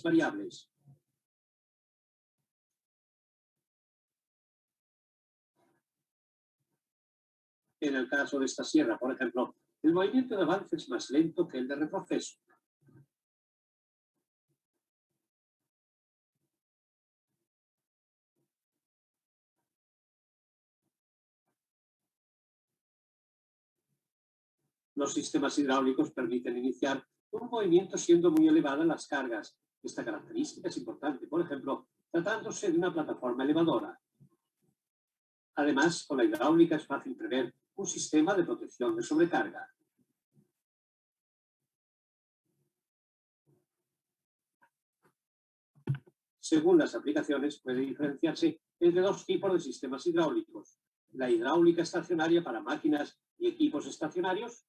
variables. En el caso de esta sierra, por ejemplo, el movimiento de avance es más lento que el de retroceso. Los sistemas hidráulicos permiten iniciar un movimiento siendo muy elevadas las cargas. Esta característica es importante, por ejemplo, tratándose de una plataforma elevadora. Además, con la hidráulica es fácil prever un sistema de protección de sobrecarga. Según las aplicaciones, puede diferenciarse entre dos tipos de sistemas hidráulicos: la hidráulica estacionaria para máquinas y equipos estacionarios,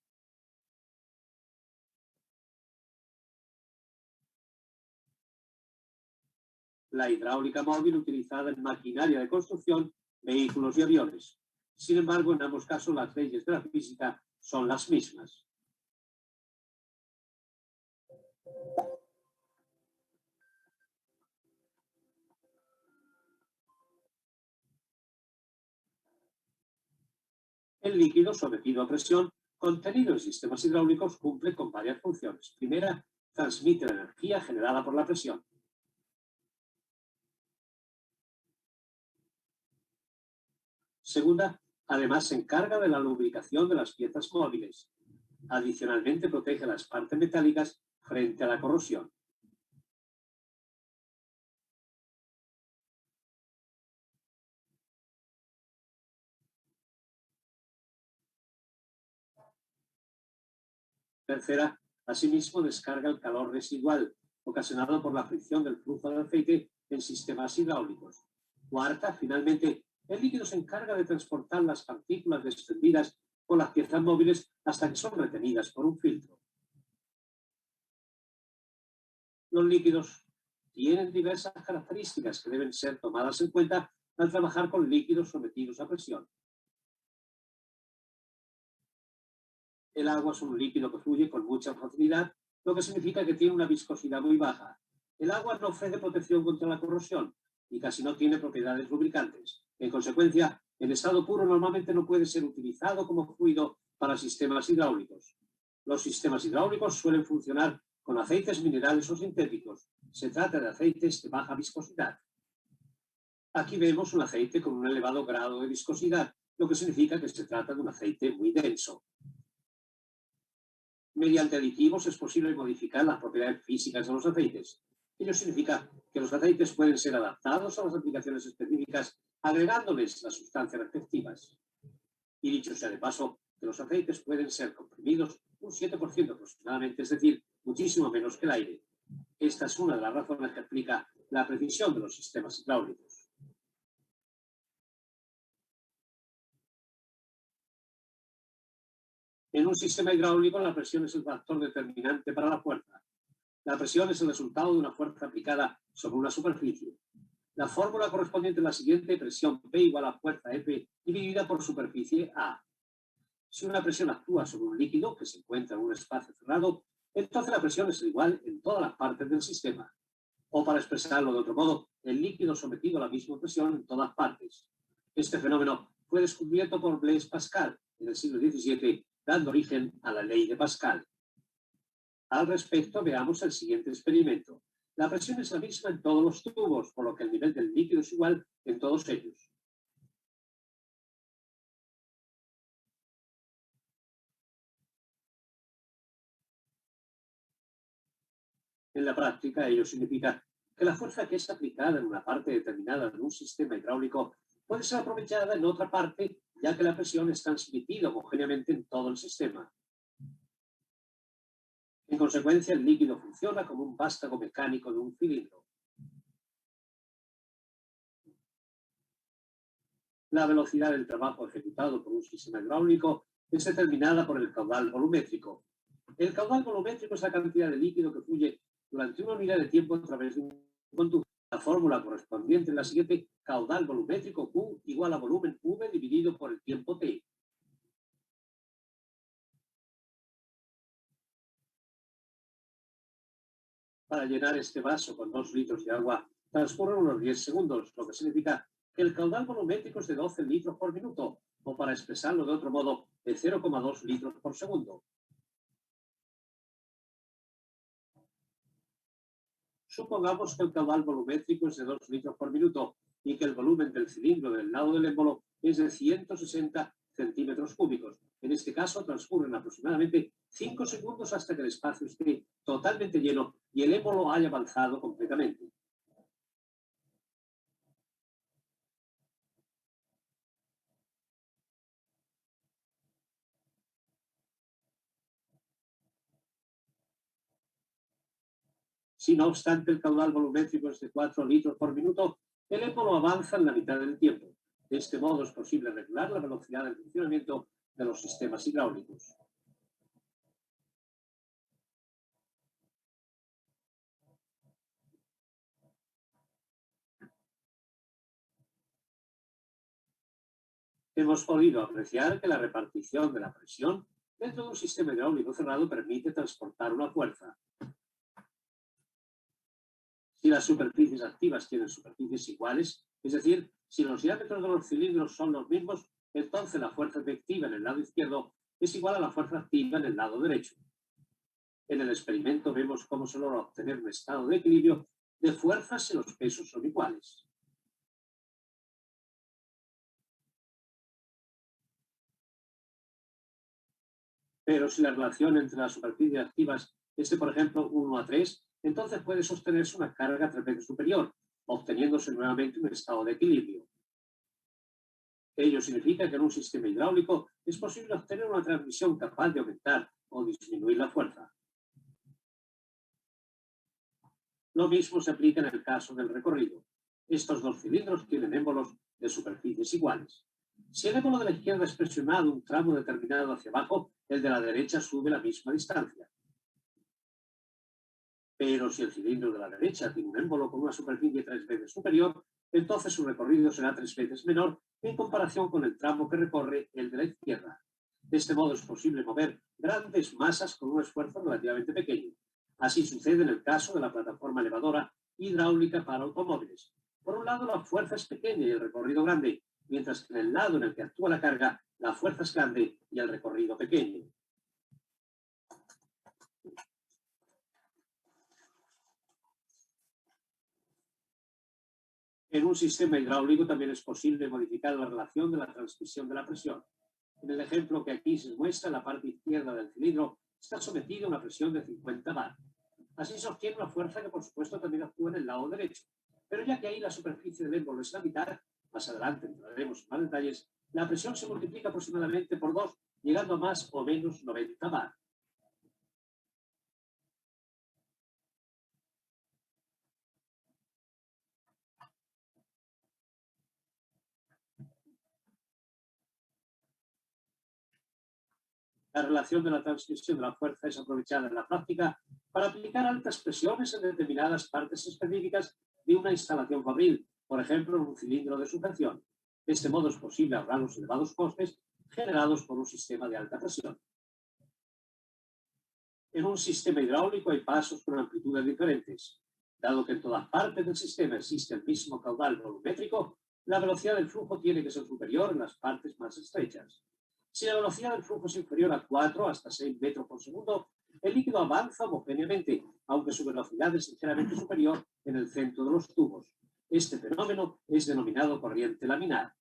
la hidráulica móvil utilizada en maquinaria de construcción, vehículos y aviones. Sin embargo, en ambos casos las leyes de la física son las mismas. El líquido sometido a presión contenido en sistemas hidráulicos cumple con varias funciones. Primera, transmite la energía generada por la presión. Segunda, además se encarga de la lubricación de las piezas móviles. Adicionalmente, protege las partes metálicas frente a la corrosión. Tercera, asimismo descarga el calor residual ocasionado por la fricción del flujo de aceite en sistemas hidráulicos. Cuarta, finalmente, el líquido se encarga de transportar las partículas desprendidas por las piezas móviles hasta que son retenidas por un filtro. Los líquidos tienen diversas características que deben ser tomadas en cuenta al trabajar con líquidos sometidos a presión. El agua es un líquido que fluye con mucha facilidad, lo que significa que tiene una viscosidad muy baja. El agua no ofrece protección contra la corrosión y casi no tiene propiedades lubricantes. En consecuencia, en estado puro normalmente no puede ser utilizado como fluido para sistemas hidráulicos. Los sistemas hidráulicos suelen funcionar con aceites minerales o sintéticos. Se trata de aceites de baja viscosidad. Aquí vemos un aceite con un elevado grado de viscosidad, lo que significa que se trata de un aceite muy denso. Mediante aditivos es posible modificar las propiedades físicas de los aceites. Ello significa que los aceites pueden ser adaptados a las aplicaciones específicas, agregándoles las sustancias respectivas. Y dicho sea de paso, que los aceites pueden ser comprimidos un 7% aproximadamente, es decir, muchísimo menos que el aire. Esta es una de las razones que explica la precisión de los sistemas hidráulicos. En un sistema hidráulico, la presión es el factor determinante para la fuerza. La presión es el resultado de una fuerza aplicada sobre una superficie. La fórmula correspondiente es la siguiente: presión P igual a fuerza F dividida por superficie A. Si una presión actúa sobre un líquido que se encuentra en un espacio cerrado, entonces la presión es igual en todas las partes del sistema. O para expresarlo de otro modo, el líquido sometido a la misma presión en todas partes. Este fenómeno fue descubierto por Blaise Pascal en el siglo XVII, dando origen a la ley de Pascal. Al respecto, veamos el siguiente experimento. La presión es la misma en todos los tubos, por lo que el nivel del líquido es igual en todos ellos. En la práctica, ello significa que la fuerza que es aplicada en una parte determinada de un sistema hidráulico puede ser aprovechada en otra parte, ya que la presión es transmitida homogéneamente en todo el sistema. En consecuencia, el líquido funciona como un vástago mecánico de un cilindro. La velocidad del trabajo ejecutado por un sistema hidráulico es determinada por el caudal volumétrico. El caudal volumétrico es la cantidad de líquido que fluye durante una unidad de tiempo a través de un conducto. La fórmula correspondiente es la siguiente: caudal volumétrico Q igual a volumen V dividido por el tiempo T. Para llenar este vaso con 2 litros de agua transcurren unos 10 segundos, lo que significa que el caudal volumétrico es de 12 litros por minuto, o para expresarlo de otro modo, de 0,2 litros por segundo. Supongamos que el caudal volumétrico es de 2 litros por minuto y que el volumen del cilindro del lado del émbolo es de 160 centímetros cúbicos. En este caso transcurren aproximadamente 5 segundos hasta que el espacio esté totalmente lleno y el émbolo haya avanzado completamente. Si no obstante el caudal volumétrico es de 4 litros por minuto, el émbolo avanza en la mitad del tiempo. De este modo es posible regular la velocidad del funcionamiento de los sistemas hidráulicos. Hemos podido apreciar que la repartición de la presión dentro de un sistema hidráulico cerrado permite transportar una fuerza. Si las superficies activas tienen superficies iguales, es decir, si los diámetros de los cilindros son los mismos, entonces la fuerza efectiva en el lado izquierdo es igual a la fuerza activa en el lado derecho. En el experimento vemos cómo se logra obtener un estado de equilibrio de fuerzas si los pesos son iguales. Pero si la relación entre las superficies activas es de, por ejemplo, 1:3, entonces puede sostenerse una carga 3 veces superior, obteniéndose nuevamente un estado de equilibrio. Ello significa que en un sistema hidráulico es posible obtener una transmisión capaz de aumentar o disminuir la fuerza. Lo mismo se aplica en el caso del recorrido. Estos dos cilindros tienen émbolos de superficies iguales. Si el émbolo de la izquierda es presionado un tramo determinado hacia abajo, el de la derecha sube la misma distancia. Pero si el cilindro de la derecha tiene un émbolo con una superficie 3 veces superior, entonces su recorrido será 3 veces menor en comparación con el tramo que recorre el de la izquierda. De este modo es posible mover grandes masas con un esfuerzo relativamente pequeño. Así sucede en el caso de la plataforma elevadora hidráulica para automóviles. Por un lado, la fuerza es pequeña y el recorrido grande, mientras que en el lado en el que actúa la carga, la fuerza es grande y el recorrido pequeño. En un sistema hidráulico también es posible modificar la relación de la transmisión de la presión. En el ejemplo que aquí se muestra, la parte izquierda del cilindro está sometida a una presión de 50 bar. Así se obtiene una fuerza que, por supuesto, también actúa en el lado derecho. Pero ya que ahí la superficie del émbolo es la mitad, más adelante entraremos en más detalles, la presión se multiplica aproximadamente por 2, llegando a más o menos 90 bar. La relación de la transmisión de la fuerza es aprovechada en la práctica para aplicar altas presiones en determinadas partes específicas de una instalación fabril, por ejemplo, en un cilindro de sujeción. De este modo es posible ahorrar los elevados costes generados por un sistema de alta presión. En un sistema hidráulico hay pasos con amplitudes diferentes. Dado que en todas partes del sistema existe el mismo caudal volumétrico, la velocidad del flujo tiene que ser superior en las partes más estrechas. Si la velocidad del flujo es inferior a 4 hasta 6 metros por segundo, el líquido avanza homogéneamente, aunque su velocidad es ligeramente superior en el centro de los tubos. Este fenómeno es denominado corriente laminar.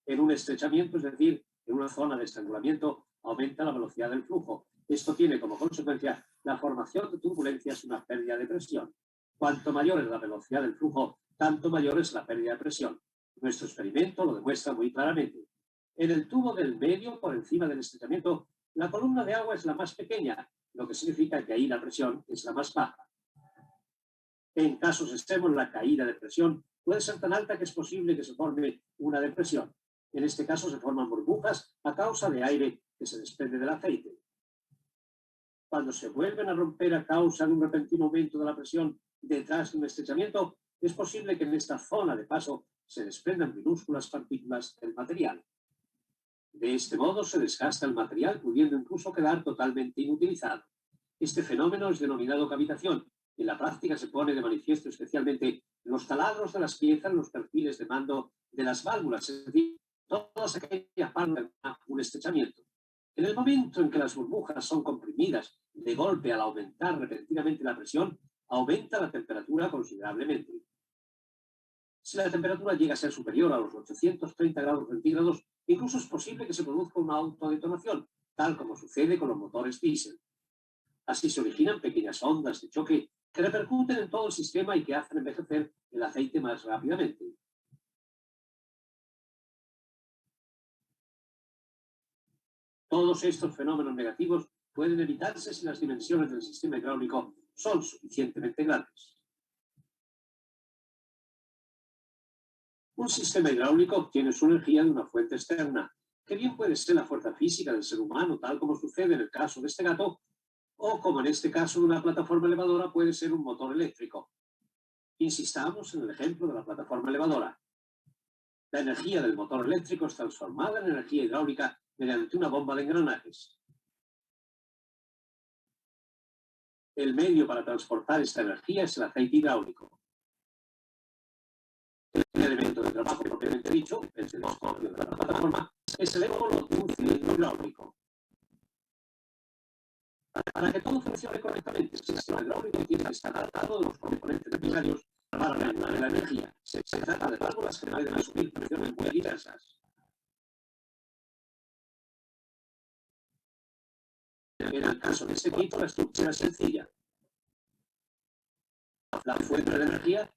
En un estrechamiento, es decir, en una zona de estrangulamiento, aumenta la velocidad del flujo. Esto tiene como consecuencia la formación de turbulencias y una pérdida de presión. Cuanto mayor es la velocidad del flujo, tanto mayor es la pérdida de presión. Nuestro experimento lo demuestra muy claramente. En el tubo del medio, por encima del estrechamiento, la columna de agua es la más pequeña, lo que significa que ahí la presión es la más baja. En casos extremos, la caída de presión puede ser tan alta que es posible que se forme una depresión. En este caso se forman burbujas a causa de aire que se desprende del aceite. Cuando se vuelven a romper a causa de un repentino aumento de la presión detrás de un estrechamiento, es posible que en esta zona de paso se desprendan minúsculas partículas del material. De este modo se desgasta el material, pudiendo incluso quedar totalmente inutilizado. Este fenómeno es denominado cavitación. En la práctica se pone de manifiesto especialmente en los taladros de las piezas, en los perfiles de mando de las válvulas, es decir, todas aquellas partes de un estrechamiento. En el momento en que las burbujas son comprimidas de golpe al aumentar repentinamente la presión, aumenta la temperatura considerablemente. Si la temperatura llega a ser superior a los 830 grados centígrados, incluso es posible que se produzca una autodetonación, tal como sucede con los motores diésel. Así se originan pequeñas ondas de choque que repercuten en todo el sistema y que hacen envejecer el aceite más rápidamente. Todos estos fenómenos negativos pueden evitarse si las dimensiones del sistema hidráulico son suficientemente grandes. Un sistema hidráulico obtiene su energía de una fuente externa, que bien puede ser la fuerza física del ser humano, tal como sucede en el caso de este gato, o como en este caso de una plataforma elevadora puede ser un motor eléctrico. Insistamos en el ejemplo de la plataforma elevadora. La energía del motor eléctrico es transformada en energía hidráulica mediante una bomba de engranajes. El medio para transportar esta energía es el aceite hidráulico. El elemento de trabajo propiamente dicho, el telescopio de la plataforma, es el émbolo de un cilindro hidráulico. Para que todo funcione correctamente, el sistema hidráulico tiene que estar adaptado de los componentes necesarios para regular la energía. Se trata de válvulas que pueden asumir presiones muy diversas. En el caso de este equipo, la estructura es sencilla. La fuente de energía,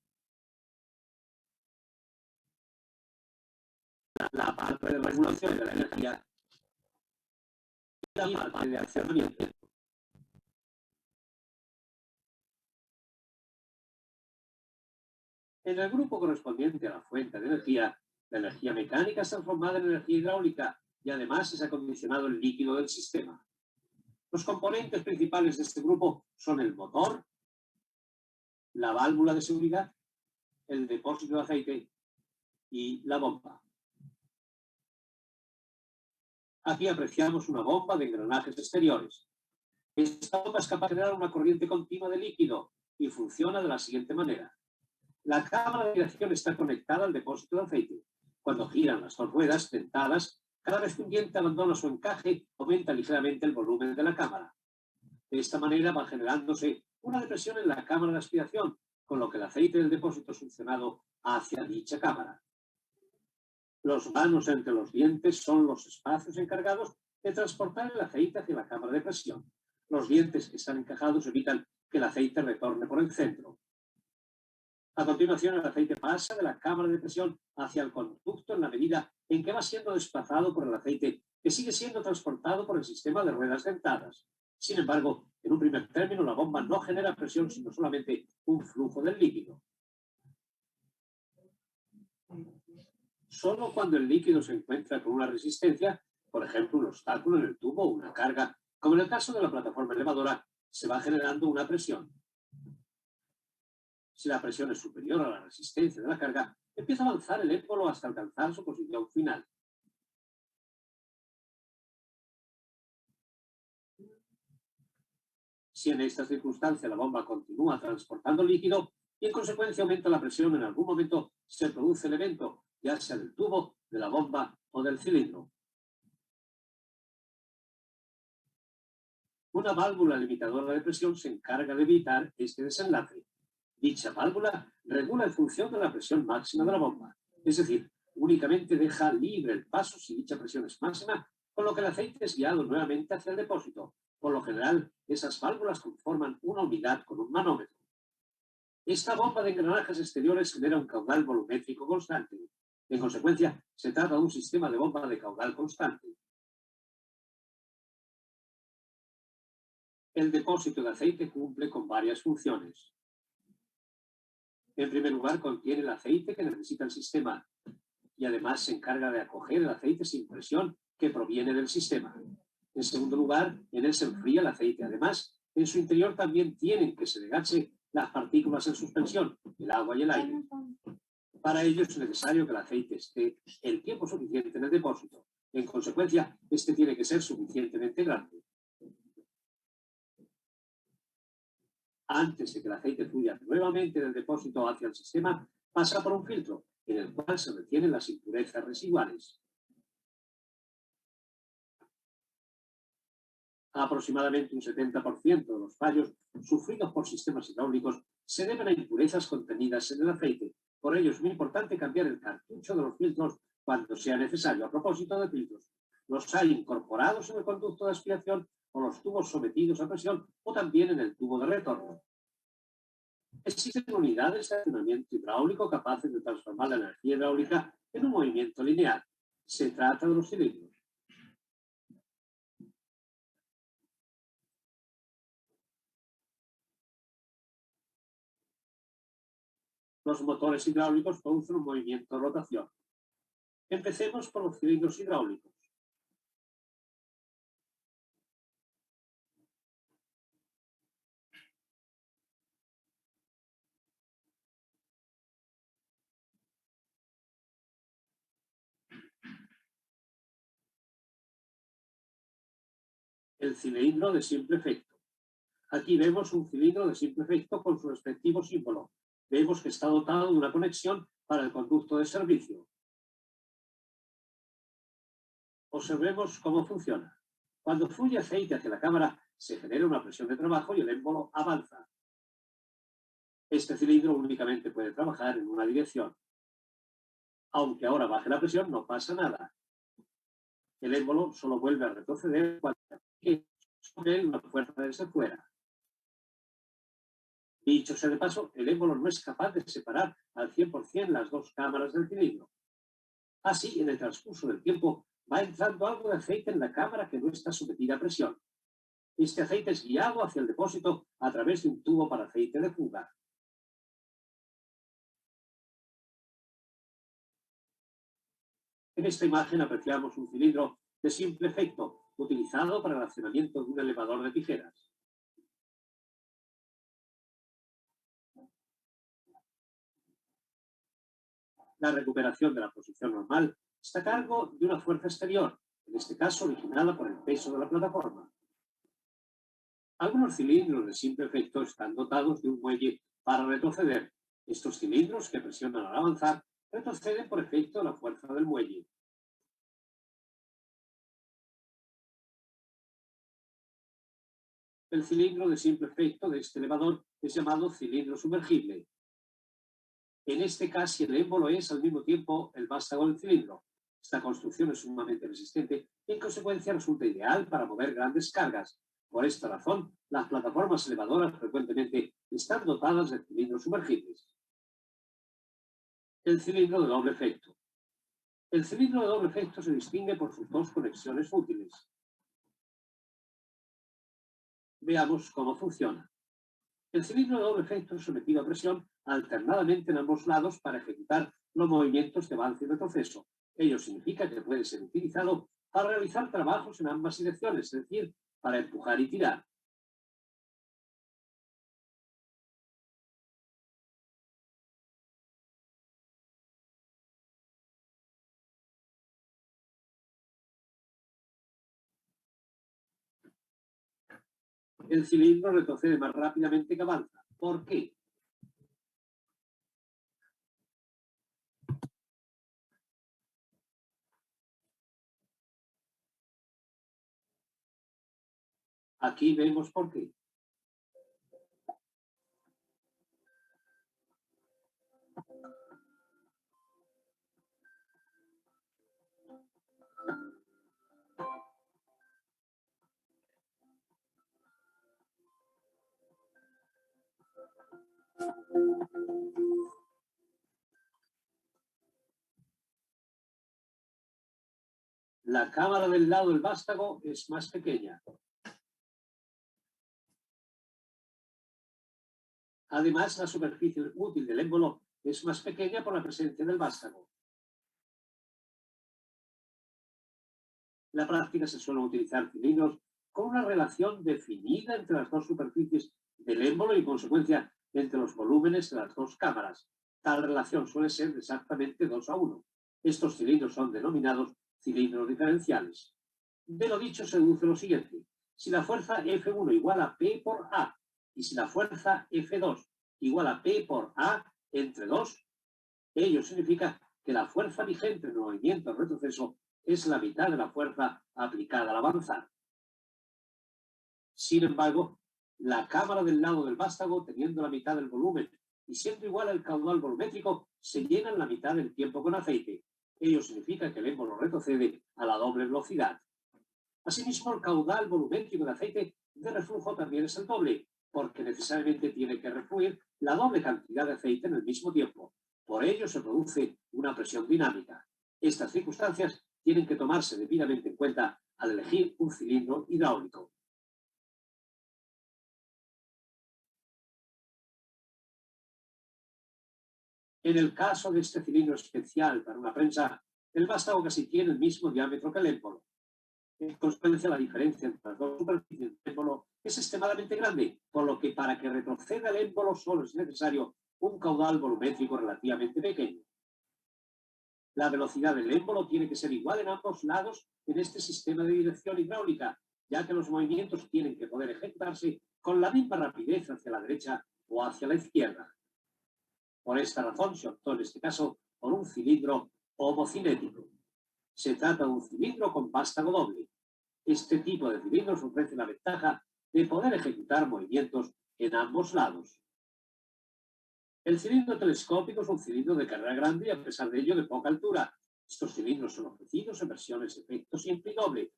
la parte de regulación de la energía y la parte de accionamiento. En el grupo correspondiente a la fuente de energía, la energía mecánica es transformada en energía hidráulica y además es acondicionado el líquido del sistema. Los componentes principales de este grupo son el motor, la válvula de seguridad, el depósito de aceite y la bomba. Aquí apreciamos una bomba de engranajes exteriores. Esta bomba es capaz de generar una corriente continua de líquido y funciona de la siguiente manera. La cámara de dirección está conectada al depósito de aceite. Cuando giran las dos ruedas dentadas, cada vez que un diente abandona su encaje, aumenta ligeramente el volumen de la cámara. De esta manera va generándose una depresión en la cámara de aspiración, con lo que el aceite del depósito es succionado hacia dicha cámara. Los vanos entre los dientes son los espacios encargados de transportar el aceite hacia la cámara de presión. Los dientes que están encajados evitan que el aceite retorne por el centro. A continuación, el aceite pasa de la cámara de presión hacia el conducto en la medida en que va siendo desplazado por el aceite, que sigue siendo transportado por el sistema de ruedas dentadas. Sin embargo, en un primer término, la bomba no genera presión, sino solamente un flujo del líquido. Solo cuando el líquido se encuentra con una resistencia, por ejemplo, un obstáculo en el tubo o una carga, como en el caso de la plataforma elevadora, se va generando una presión. Si la presión es superior a la resistencia de la carga, empieza a avanzar el émbolo hasta alcanzar su posición final. Si en esta circunstancia la bomba continúa transportando líquido y en consecuencia aumenta la presión, en algún momento se produce el evento, ya sea del tubo, de la bomba o del cilindro. Una válvula limitadora de presión se encarga de evitar este desenlace. Dicha válvula regula en función de la presión máxima de la bomba, es decir, únicamente deja libre el paso si dicha presión es máxima, con lo que el aceite es guiado nuevamente hacia el depósito. Por lo general, esas válvulas conforman una unidad con un manómetro. Esta bomba de engranajes exteriores genera un caudal volumétrico constante. En consecuencia, se trata de un sistema de bomba de caudal constante. El depósito de aceite cumple con varias funciones. En primer lugar, contiene el aceite que necesita el sistema y además se encarga de acoger el aceite sin presión que proviene del sistema. En segundo lugar, en él se enfría el aceite. Además, en su interior también tienen que segregarse las partículas en suspensión, el agua y el aire. Para ello es necesario que el aceite esté el tiempo suficiente en el depósito. En consecuencia, este tiene que ser suficientemente grande. Antes de que el aceite fluya nuevamente del depósito hacia el sistema, pasa por un filtro, en el cual se retienen las impurezas residuales. Aproximadamente un 70% de los fallos sufridos por sistemas hidráulicos se deben a impurezas contenidas en el aceite. Por ello es muy importante cambiar el cartucho de los filtros cuando sea necesario. A propósito de filtros, los hay incorporados en el conducto de aspiración o los tubos sometidos a presión o también en el tubo de retorno. Existen unidades de accionamiento hidráulico capaces de transformar la energía hidráulica en un movimiento lineal. Se trata de los cilindros. Los motores hidráulicos producen un movimiento de rotación. Empecemos por los cilindros hidráulicos. El cilindro de simple efecto. Aquí vemos un cilindro de simple efecto con su respectivo símbolo. Vemos que está dotado de una conexión para el conducto de servicio. Observemos cómo funciona. Cuando fluye aceite hacia la cámara, se genera una presión de trabajo y el émbolo avanza. Este cilindro únicamente puede trabajar en una dirección. Aunque ahora baje la presión, no pasa nada. El émbolo solo vuelve a retroceder cuando aplique sobre él una fuerza desde fuera. Dicho sea de paso, el émbolo no es capaz de separar al 100% las dos cámaras del cilindro. Así, en el transcurso del tiempo, va entrando algo de aceite en la cámara que no está sometida a presión. Este aceite es guiado hacia el depósito a través de un tubo para aceite de fuga. En esta imagen apreciamos un cilindro de simple efecto utilizado para el accionamiento de un elevador de tijeras. La recuperación de la posición normal está a cargo de una fuerza exterior, en este caso originada por el peso de la plataforma. Algunos cilindros de simple efecto están dotados de un muelle para retroceder. Estos cilindros, que presionan al avanzar, retroceden por efecto de la fuerza del muelle. El cilindro de simple efecto de este elevador es llamado cilindro sumergible. En este caso, el émbolo es al mismo tiempo el vástago del cilindro. Esta construcción es sumamente resistente y en consecuencia resulta ideal para mover grandes cargas. Por esta razón, las plataformas elevadoras frecuentemente están dotadas de cilindros sumergibles. El cilindro de doble efecto. El cilindro de doble efecto se distingue por sus dos conexiones útiles. Veamos cómo funciona. El cilindro de doble efecto es sometido a presión alternadamente en ambos lados para ejecutar los movimientos de avance y retroceso. Ello significa que puede ser utilizado para realizar trabajos en ambas direcciones, es decir, para empujar y tirar. El cilindro retrocede más rápidamente que avanza. ¿Por qué? Aquí vemos por qué. La cámara del lado del vástago es más pequeña. Además, la superficie útil del émbolo es más pequeña por la presencia del vástago. En la práctica se suelen utilizar cilindros con una relación definida entre las dos superficies del émbolo y, en consecuencia, entre los volúmenes de las dos cámaras. Tal relación suele ser de exactamente 2:1. Estos cilindros son denominados cilindros diferenciales. De lo dicho se deduce lo siguiente. Si la fuerza F1 igual a P por A y si la fuerza F2 igual a P por A entre 2, ello significa que la fuerza vigente en el movimiento de retroceso es la mitad de la fuerza aplicada al avanzar. Sin embargo, la cámara del lado del vástago, teniendo la mitad del volumen y siendo igual al caudal volumétrico, se llena en la mitad del tiempo con aceite. Ello significa que el émbolo retrocede a la doble velocidad. Asimismo, el caudal volumétrico de aceite de reflujo también es el doble, porque necesariamente tiene que refluir la doble cantidad de aceite en el mismo tiempo. Por ello se produce una presión dinámica. Estas circunstancias tienen que tomarse debidamente en cuenta al elegir un cilindro hidráulico. En el caso de este cilindro especial para una prensa, el vástago casi tiene el mismo diámetro que el émbolo. En consecuencia, la diferencia entre las dos superficies del émbolo es extremadamente grande, por lo que para que retroceda el émbolo solo es necesario un caudal volumétrico relativamente pequeño. La velocidad del émbolo tiene que ser igual en ambos lados en este sistema de dirección hidráulica, ya que los movimientos tienen que poder ejecutarse con la misma rapidez hacia la derecha o hacia la izquierda. Por esta razón se optó en este caso por un cilindro homocinético. Se trata de un cilindro con vástago doble. Este tipo de cilindros ofrece la ventaja de poder ejecutar movimientos en ambos lados. El cilindro telescópico es un cilindro de carrera grande y a pesar de ello de poca altura. Estos cilindros son ofrecidos en versiones efecto simple y doble.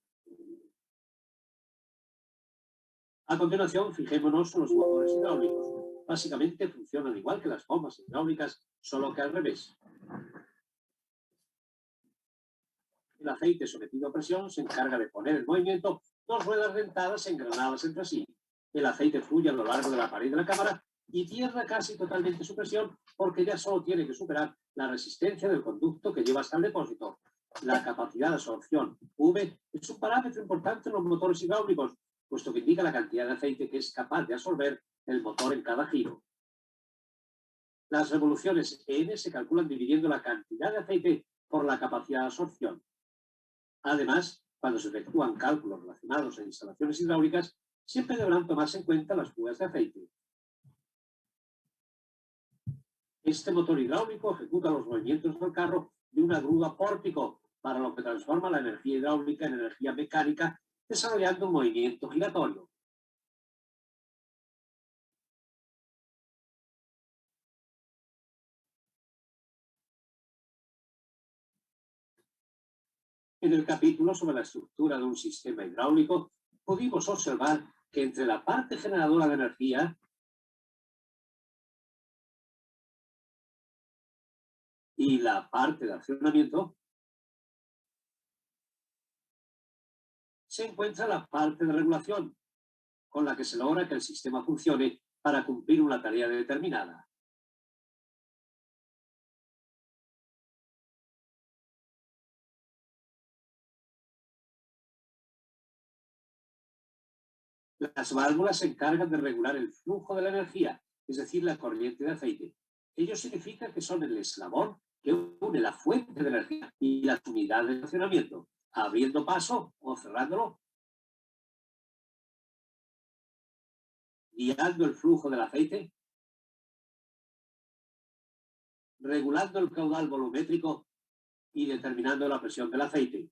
A continuación, fijémonos en los motores hidráulicos. Básicamente funcionan igual que las bombas hidráulicas, solo que al revés. El aceite sometido a presión se encarga de poner en movimiento dos ruedas dentadas engranadas entre sí. El aceite fluye a lo largo de la pared de la cámara y pierde casi totalmente su presión porque ya solo tiene que superar la resistencia del conducto que lleva hasta el depósito. La capacidad de absorción, V, es un parámetro importante en los motores hidráulicos, puesto que indica la cantidad de aceite que es capaz de absorber el motor en cada giro. Las revoluciones N se calculan dividiendo la cantidad de aceite por la capacidad de absorción. Además, cuando se efectúan cálculos relacionados a instalaciones hidráulicas, siempre deberán tomarse en cuenta las fugas de aceite. Este motor hidráulico ejecuta los movimientos del carro de una grúa pórtico, para lo que transforma la energía hidráulica en energía mecánica, desarrollando un movimiento giratorio. En el capítulo sobre la estructura de un sistema hidráulico, pudimos observar que entre la parte generadora de energía y la parte de accionamiento se encuentra la parte de regulación, con la que se logra que el sistema funcione para cumplir una tarea determinada. Las válvulas se encargan de regular el flujo de la energía, es decir, la corriente de aceite. Ello significa que son el eslabón que une la fuente de energía y las unidades de funcionamiento, abriendo paso o cerrándolo, guiando el flujo del aceite, regulando el caudal volumétrico y determinando la presión del aceite.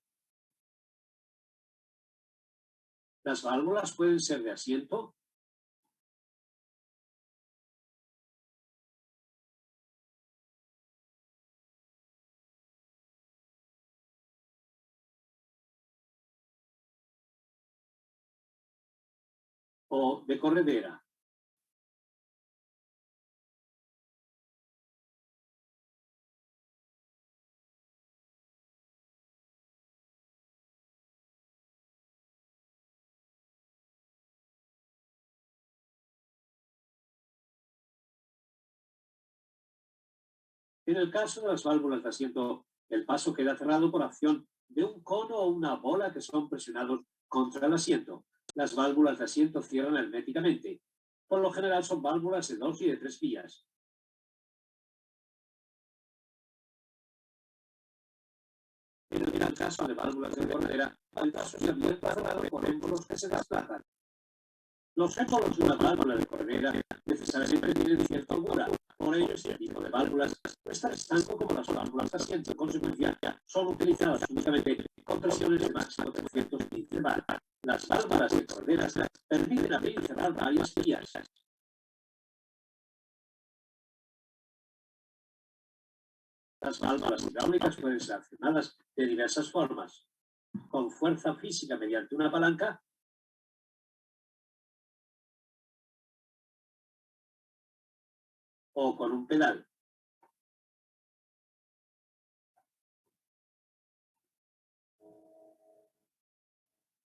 Las válvulas pueden ser de asiento, o de corredera. En el caso de las válvulas de asiento, el paso queda cerrado por acción de un cono o una bola que son presionados contra el asiento. Las válvulas de asiento cierran herméticamente. Por lo general son válvulas de 2 y de 3 vías. En el el caso de válvulas de Cordera, el caso es abierto por émbolos que se desplazan. Los émbolos de una válvula de Cordera necesariamente tienen cierta holgura. Por ello, este tipo de válvulas no es tan estanco como las válvulas de asiento. En consecuencia, son utilizadas únicamente con presiones de máximo 315 bar. Las válvulas de Cordera permiten abrir y cerrar varias vías. Las válvulas hidráulicas pueden ser accionadas de diversas formas, con fuerza física mediante una palanca o con un pedal.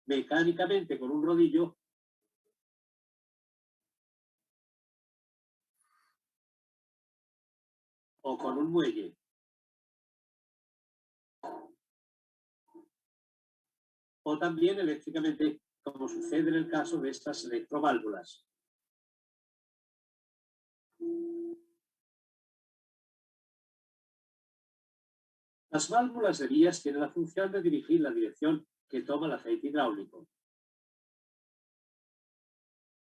Mecánicamente con un rodillo o con un muelle. O también eléctricamente, como sucede en el caso de estas electroválvulas. Las válvulas de vías tienen la función de dirigir la dirección que toma el aceite hidráulico.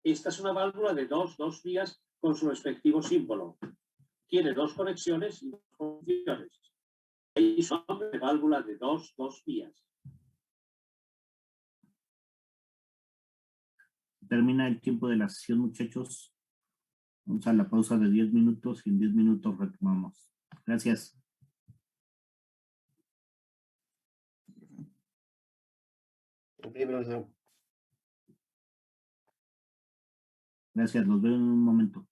Esta es una válvula de dos vías con su respectivo símbolo. Tiene dos conexiones y dos funciones. Y son de válvula de dos vías. Termina el tiempo de la sesión, muchachos. Vamos a la pausa de 10 minutos y en 10 minutos retomamos. Gracias. Gracias, los veo en un momento.